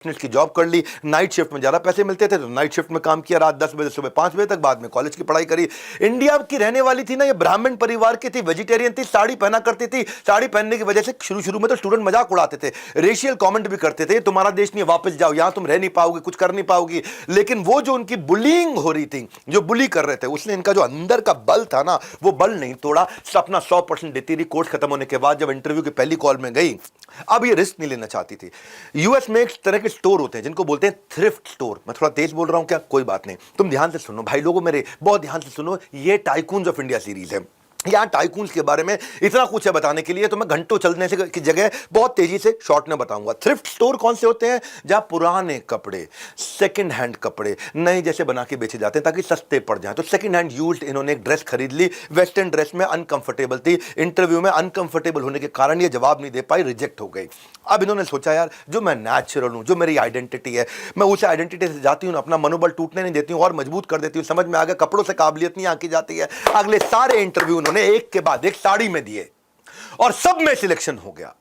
की जॉब कर ली, night shift में ज्यादा पैसे मिलते थे तो नाइट शिफ्ट में काम किया, रात 10 बजे सुबह 5 बजे तक, बाद में कॉलेज की पढ़ाई करी। इंडिया की रहने वाली थी ना, ये ब्राह्मण परिवार की थी, वेजिटेरियन थी, साड़ी पहना करती थी। साड़ी पहनने की वजह से शुरू में तो स्टूडेंट मजाक उड़ाते थे, रेशियल कमेंट भी करते थे, तुम्हारा देश नहीं, वापस जाओ, यहां तुम रह नहीं पाओगे, कुछ कर नहीं पाओगी। लेकिन वो जो उनकी बुलिंग हो रही थी, जो बुली कर रहे थे, उसने इनका जो अंदर का बल था ना, वो बल नहीं तोड़ा। अपना 100% देती रही। कोर्स खत्म होने के बाद जब इंटरव्यू की पहली कॉल में गई, अब ये रिस्क नहीं लेना चाहती थी। यूएस में एक तरह के स्टोर होते हैं जिनको बोलते हैं थ्रिफ्ट स्टोर। मैं थोड़ा तेज बोल रहा हूं क्या, कोई बात नहीं, तुम ध्यान से सुनो भाई लोगों मेरे, बहुत ध्यान से सुनो। ये टाइकून्स ऑफ इंडिया सीरीज है। यहां टाइकून्स के बारे में इतना कुछ है बताने के लिए, तो मैं घंटों चलने से की जगह बहुत तेजी से शॉर्ट में बताऊंगा। थ्रिफ्ट स्टोर कौन से होते हैं? जहां पुराने कपड़े, सेकंड हैंड कपड़े नए जैसे बना के बेचे जाते हैं ताकि सस्ते पड़ जाएं। तो सेकंड हैंड यूज्ड इन्होंने एक ड्रेस खरीद ली, वेस्टर्न ड्रेस में, अनकंफर्टेबल थी। इंटरव्यू में अनकंफर्टेबल होने के कारण ये जवाब नहीं दे पाई, रिजेक्ट हो गई। अब इन्होंने सोचा यार, जो मैं नेचुरल हूं, जो मेरी आइडेंटिटी है, मैं उस आइडेंटिटी से जाती हूं, अपना मनोबल टूटने नहीं देती हूं और मजबूत कर देती हूं। समझ में आ गया, कपड़ों से काबिलियत नहीं आकी जाती है। अगले सारे इंटरव्यू उन्होंने एक के बाद एक साड़ी में दिए और सब में सिलेक्शन हो गया।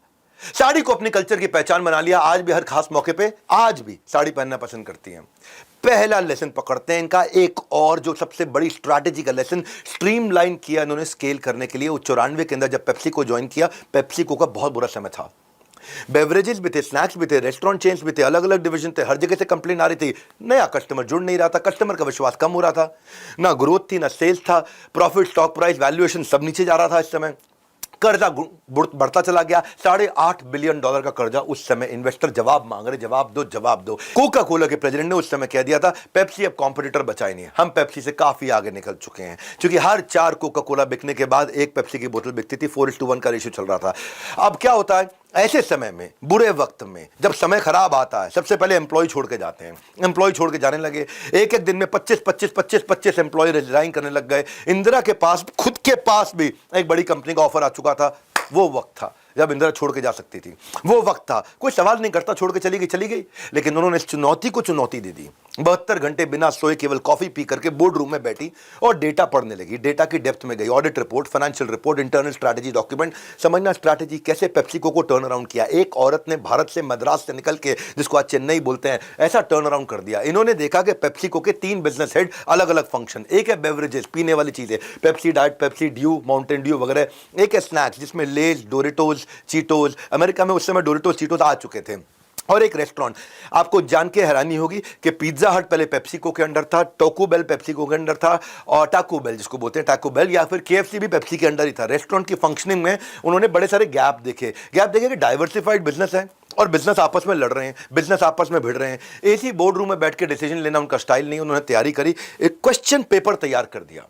साड़ी को अपनी कल्चर की पहचान बना लिया। आज भी हर खास मौके पे आज भी साड़ी पहनना पसंद करती हैं। पहला लेसन पकड़ते हैं इनका, एक और जो सबसे बड़ी स्ट्रैटेजी का लेसन स्ट्रीमलाइन किया इन्होंने स्केल करने के लिए। वो 94 के अंदर जब पेप्सी को ज्वाइन किया, पेप्सी को का बहुत बुरा समय था। बेवरेजेस भी थे, स्नैक्स भी थे, रेस्टोरेंट चेन्स भी थे, अलग अलग डिवीजन थे, हर जगह से कंप्लेन आ रही थी। नया कस्टमर जुड़ नहीं रहा था, कस्टमर का विश्वास कम हो रहा था, ना ग्रोथ थी, ना सेल्स था, प्रॉफिट, स्टॉक प्राइस, वैल्यूएशन सब नीचे जा रहा था। इस समय कर्जा बढ़ता चला गया। $8.5 बिलियन का कर्जा। उस समय इन्वेस्टर जवाब मांग रहे, जवाब दो, जवाब दो। कोका कोला के प्रेसिडेंट ने उस समय कह दिया था, पेप्सी अब कॉम्पिटिटर बचाए नहीं, हम पेप्सी से काफी आगे निकल चुके हैं। क्योंकि हर 4 कोका कोला बिकने के बाद एक पेप्सी की बोतल बिकती थी। 4:1 का रेशियो चल रहा था। अब क्या होता है ऐसे समय में, बुरे वक्त में, जब समय खराब आता है, सबसे पहले एम्प्लॉय छोड़ के जाते हैं। एम्प्लॉय छोड़ के जाने लगे, एक एक दिन में 25 एम्प्लॉय रिजाइन करने लग गए। इंदिरा के पास, खुद के पास भी एक बड़ी कंपनी का ऑफर आ चुका था। वो वक्त था जब इंदिरा छोड़ के जा सकती थी, वो वक्त था, कोई सवाल नहीं करता, छोड़ के चली गई। लेकिन उन्होंने इस चुनौती को चुनौती दे दी। 72 घंटे बिना सोए केवल कॉफी पी करके बोर्ड रूम में बैठी और डेटा पढ़ने लगी। डेटा की डेप्थ में गई, audit report, financial report, internal strategy document, समझना स्ट्रैटेजी कैसे पेप्सिको को टर्न अराउंड किया। एक औरत ने भारत से, मद्रास से निकल के, जिसको आज चेन्नई बोलते हैं, ऐसा टर्न अराउंड कर दिया। इन्होंने देखा कि पेप्सिको के 3 बिजनेस हेड, अलग अलग फंक्शन। एक है बेवरेजेस, पीने वाली चीजें, Pepsi diet, Pepsi due, Mountain Dew वगैरह। एक है स्नैक्स जिसमें लेज, डोरिटोज, चीटोज, अमेरिका में उस समय डोरिटोज चीटोज आ चुके थे। और एक रेस्टोरेंट। आपको जान के हैरानी होगी कि पिज्जा हट पहले पेप्सिको के अंडर था, टोको बेल पेप्सिको के अंडर था, और टाको बेल जिसको बोलते हैं टाको बेल, या फिर केएफसी भी पेप्सी के अंडर ही था। रेस्टोरेंट की फंक्शनिंग में उन्होंने बड़े सारे गैप देखे कि डाइवर्सिफाइड बिजनेस है और बिजनेस आपस में लड़ रहे हैं, बिजनेस आपस में भिड़ रहे हैं। एसी बोर्ड रूम में बैठ के डिसीजन लेना उनका स्टाइल नहीं। उन्होंने तैयारी करी, एक क्वेश्चन पेपर तैयार कर दिया।